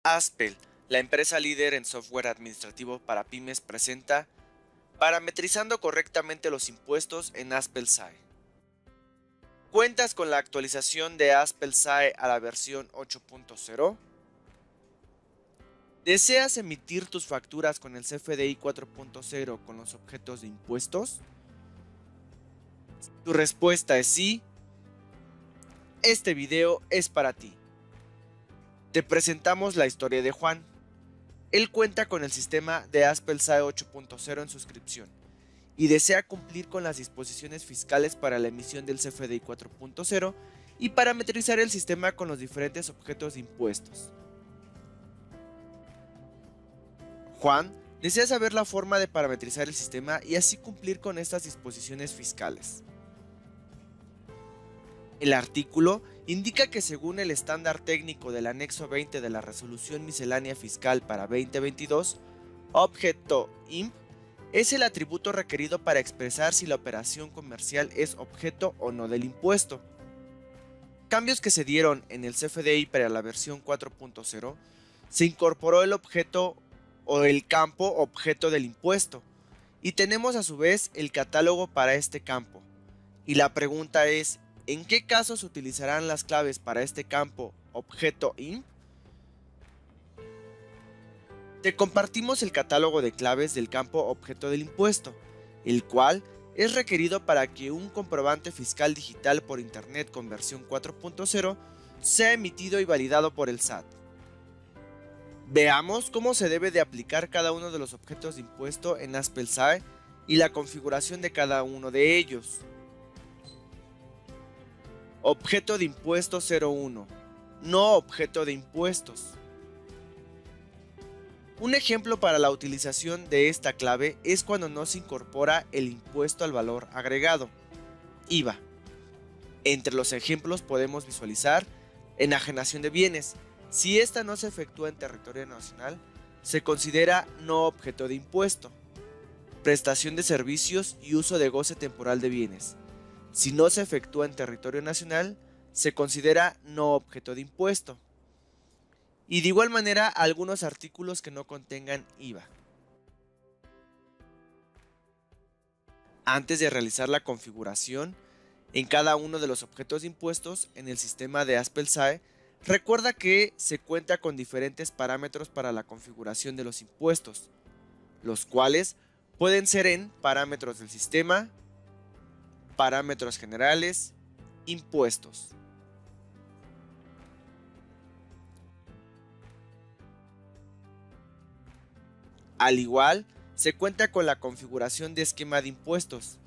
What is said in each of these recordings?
Aspel, la empresa líder en software administrativo para pymes, presenta Parametrizando correctamente los impuestos en Aspel SAE. ¿Cuentas con la actualización de Aspel SAE a la versión 8.0? ¿Deseas emitir tus facturas con el CFDI 4.0 con los objetos de impuestos? Si tu respuesta es sí, este video es para ti. Te presentamos la historia de Juan. Él cuenta con el sistema de Aspel SAE 8.0 en suscripción y desea cumplir con las disposiciones fiscales para la emisión del CFDI 4.0 y parametrizar el sistema con los diferentes objetos de impuestos. Juan desea saber la forma de parametrizar el sistema y así cumplir con estas disposiciones fiscales. El artículo indica que según el estándar técnico del anexo 20 de la Resolución Miscelánea Fiscal para 2022, objeto IMP es el atributo requerido para expresar si la operación comercial es objeto o no del impuesto. Cambios que se dieron en el CFDI para la versión 4.0, se incorporó el objeto o el campo objeto del impuesto, y tenemos a su vez el catálogo para este campo. Y la pregunta es, ¿en qué casos se utilizarán las claves para este campo objeto IMP? Te compartimos el catálogo de claves del campo objeto del impuesto, el cual es requerido para que un comprobante fiscal digital por internet con versión 4.0 sea emitido y validado por el SAT. Veamos cómo se debe de aplicar cada uno de los objetos de impuesto en Aspel SAE y la configuración de cada uno de ellos. Objeto de impuesto 01. No objeto de impuestos. Un ejemplo para la utilización de esta clave es cuando no se incorpora el impuesto al valor agregado, IVA. Entre los ejemplos podemos visualizar enajenación de bienes. Si esta no se efectúa en territorio nacional, se considera no objeto de impuesto. Prestación de servicios y uso de goce temporal de bienes. Si no se efectúa en territorio nacional, se considera no objeto de impuesto. Y de igual manera algunos artículos que no contengan IVA. Antes de realizar la configuración en cada uno de los objetos de impuestos en el sistema de Aspel SAE, recuerda que se cuenta con diferentes parámetros para la configuración de los impuestos, los cuales pueden ser en parámetros del sistema, parámetros generales, impuestos. Al igual, se cuenta con la configuración de esquema de impuestos.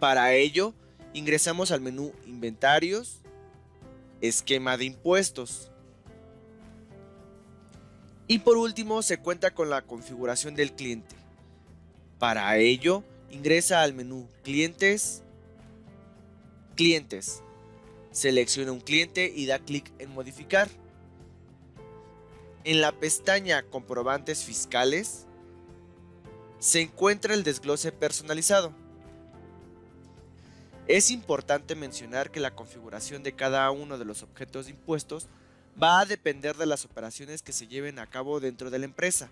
Para ello, ingresamos al menú Inventarios, Esquema de impuestos. Y por último, se cuenta con la configuración del cliente. Para ello, ingresa al menú Clientes, Clientes. Selecciona un cliente y da clic en Modificar. En la pestaña Comprobantes fiscales, se encuentra el desglose personalizado. Es importante mencionar que la configuración de cada uno de los objetos de impuestos va a depender de las operaciones que se lleven a cabo dentro de la empresa,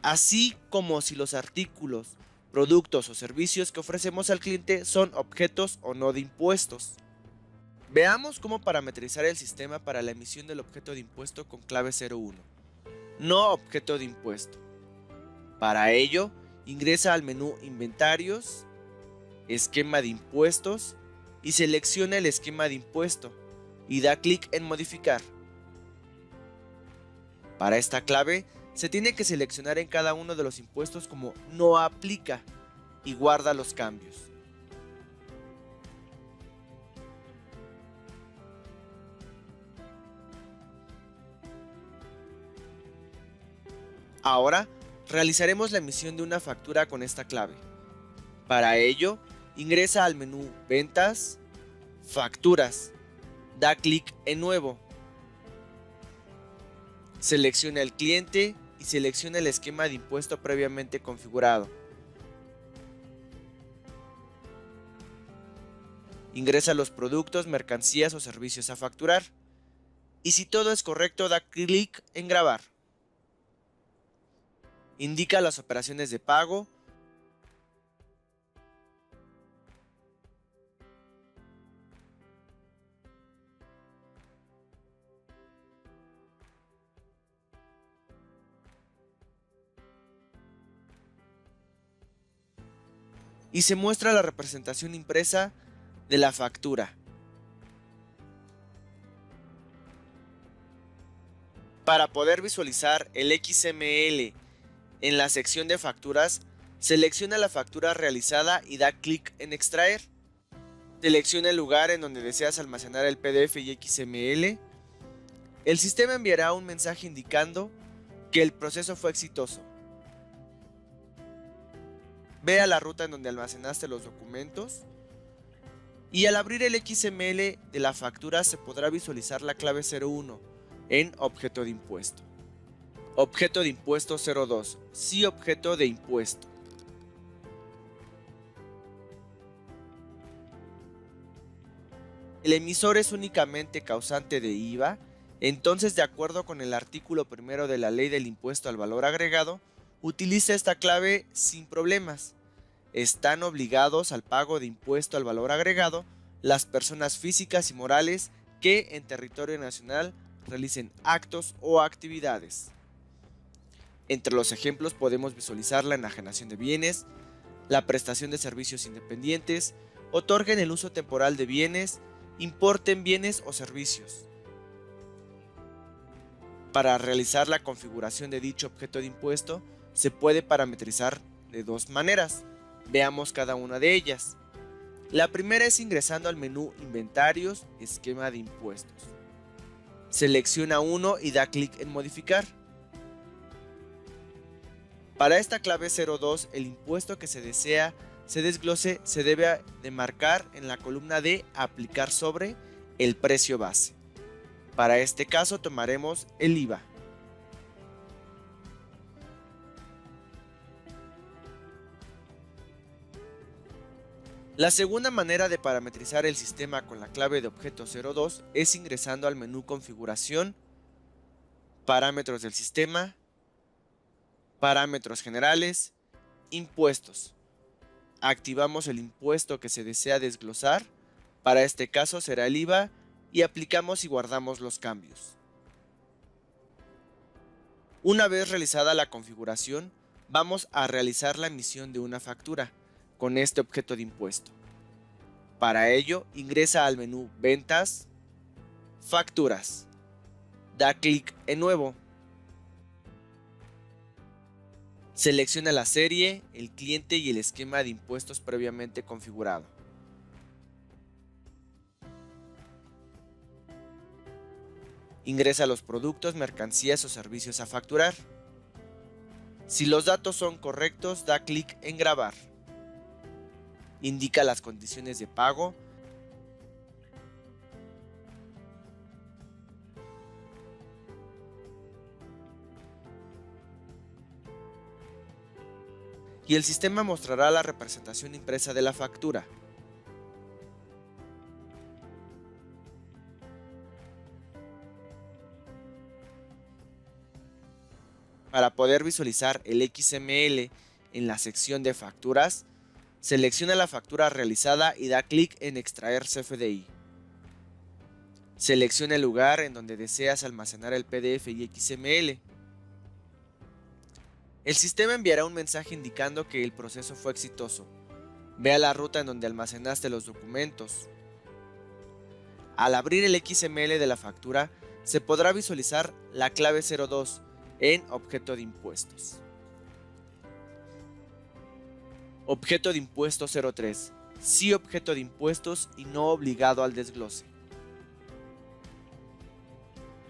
así como si los artículos, productos o servicios que ofrecemos al cliente son objetos o no de impuestos. Veamos cómo parametrizar el sistema para la emisión del objeto de impuesto con clave 01. No objeto de impuesto. Para ello, ingresa al menú Inventarios, Esquema de impuestos y selecciona el esquema de impuesto y da clic en Modificar. Para esta clave, se tiene que seleccionar en cada uno de los impuestos como No aplica y guarda los cambios. Ahora, realizaremos la emisión de una factura con esta clave. Para ello, ingresa al menú Ventas, Facturas, da clic en Nuevo. Selecciona el cliente y selecciona el esquema de impuesto previamente configurado. Ingresa los productos, mercancías o servicios a facturar. y si todo es correcto da clic en grabar. Indica las operaciones de pago y se muestra la representación impresa de la factura. Para poder visualizar el XML en la sección de facturas, selecciona la factura realizada y da clic en extraer. Selecciona el lugar en donde deseas almacenar el PDF y XML. El sistema enviará un mensaje indicando que el proceso fue exitoso. Ve a la ruta en donde almacenaste los documentos y al abrir el XML de la factura se podrá visualizar la clave 01 en objeto de impuesto. Objeto de impuesto 02. Sí, objeto de impuesto. El emisor es únicamente causante de IVA, entonces de acuerdo con el artículo 1 de la Ley del Impuesto al Valor Agregado, utiliza esta clave sin problemas. Están obligados al pago de impuesto al valor agregado las personas físicas y morales que en territorio nacional realicen actos o actividades. Entre los ejemplos podemos visualizar la enajenación de bienes, la prestación de servicios independientes, otorguen el uso temporal de bienes, importen bienes o servicios. Para realizar la configuración de dicho objeto de impuesto, se puede parametrizar de dos maneras. Veamos cada una de ellas. La primera es ingresando al menú Inventarios, Esquema de impuestos. Selecciona uno y da clic en Modificar. Para esta clave 02, el impuesto que se desea se desglose se debe de marcar en la columna de Aplicar sobre el precio base. Para este caso tomaremos el IVA. La segunda manera de parametrizar el sistema con la clave de objeto 02 es ingresando al menú Configuración, Parámetros del sistema, Parámetros generales, Impuestos. Activamos el impuesto que se desea desglosar, para este caso será el IVA, y aplicamos y guardamos los cambios. Una vez realizada la configuración, vamos a realizar la emisión de una factura con este objeto de impuesto. Para ello, ingresa al menú Ventas, Facturas. Da clic en Nuevo. Selecciona la serie, el cliente y el esquema de impuestos previamente configurado. Ingresa los productos, mercancías o servicios a facturar. Si los datos son correctos, da clic en Grabar. Indica las condiciones de pago. Y el sistema mostrará la representación impresa de la factura. Para poder visualizar el XML en la sección de facturas, selecciona la factura realizada y da clic en Extraer CFDI. Selecciona el lugar en donde deseas almacenar el PDF y XML. El sistema enviará un mensaje indicando que el proceso fue exitoso. Ve a la ruta en donde almacenaste los documentos. Al abrir el XML de la factura, se podrá visualizar la clave 02 en objeto de impuestos. Objeto de impuesto 03. Sí, objeto de impuestos y no obligado al desglose.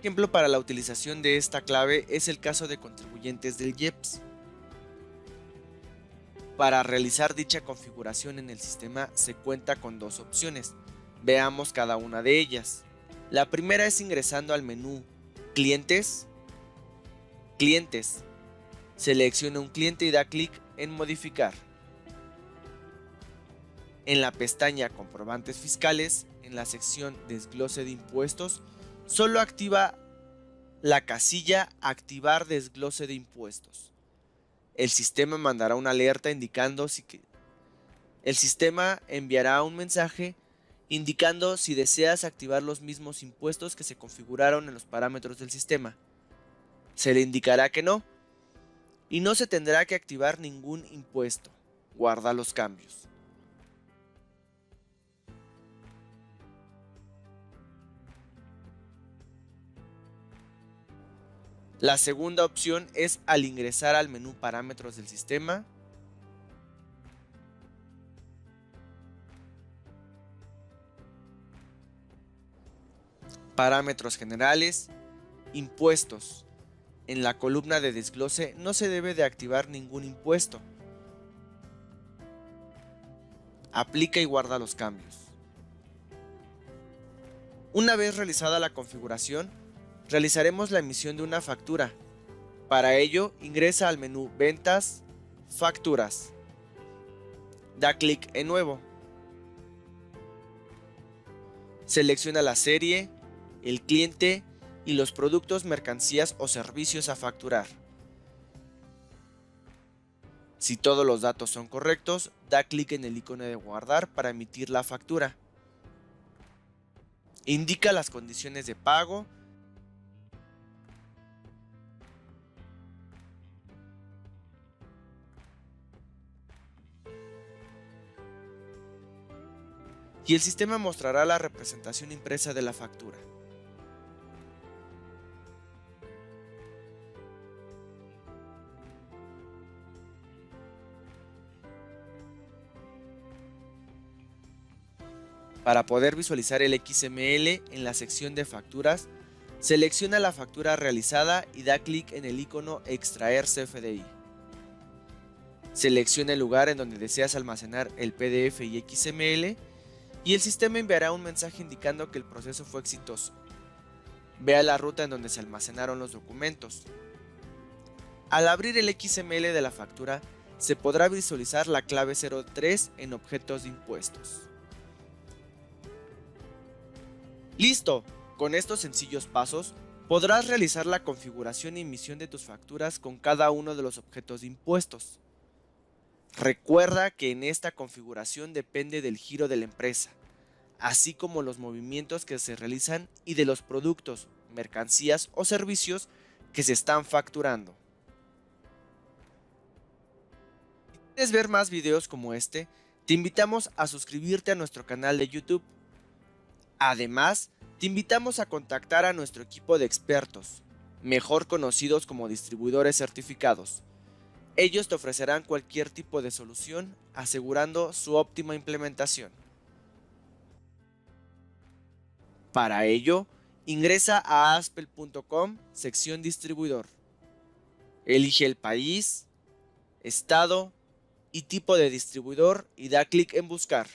Ejemplo para la utilización de esta clave es el caso de contribuyentes del IEPS. Para realizar dicha configuración en el sistema se cuenta con dos opciones. Veamos cada una de ellas. La primera es ingresando al menú Clientes. Clientes. Selecciona un cliente y da clic en Modificar. En la pestaña Comprobantes Fiscales, en la sección Desglose de impuestos, solo activa la casilla Activar desglose de impuestos. El sistema mandará una alerta indicando el sistema enviará un mensaje indicando si deseas activar los mismos impuestos que se configuraron en los parámetros del sistema. Se le indicará que no, y no se tendrá que activar ningún impuesto. Guarda los cambios. La segunda opción es al ingresar al menú Parámetros del sistema, Parámetros generales, Impuestos. En la columna de desglose no se debe de activar ningún impuesto. Aplica y guarda los cambios. Una vez realizada la configuración, realizaremos la emisión de una factura. Para ello, ingresa al menú Ventas, Facturas. Da clic en Nuevo. Selecciona la serie, el cliente y los productos, mercancías o servicios a facturar. Si todos los datos son correctos, da clic en el icono de guardar para emitir la factura. Indica las condiciones de pago y el sistema mostrará la representación impresa de la factura. Para poder visualizar el XML en la sección de facturas, selecciona la factura realizada y da clic en el icono Extraer CFDI. Selecciona el lugar en donde deseas almacenar el PDF y XML y el sistema enviará un mensaje indicando que el proceso fue exitoso. Vea la ruta en donde se almacenaron los documentos. Al abrir el XML de la factura, se podrá visualizar la clave 03 en objetos de impuestos. ¡Listo! Con estos sencillos pasos, podrás realizar la configuración y emisión de tus facturas con cada uno de los objetos de impuestos. Recuerda que en esta configuración depende del giro de la empresa, así como los movimientos que se realizan y de los productos, mercancías o servicios que se están facturando. Si quieres ver más videos como este, te invitamos a suscribirte a nuestro canal de YouTube. Además, te invitamos a contactar a nuestro equipo de expertos, mejor conocidos como distribuidores certificados. Ellos te ofrecerán cualquier tipo de solución, asegurando su óptima implementación. Para ello, ingresa a aspel.com, sección distribuidor. Elige el país, estado y tipo de distribuidor y da clic en buscar.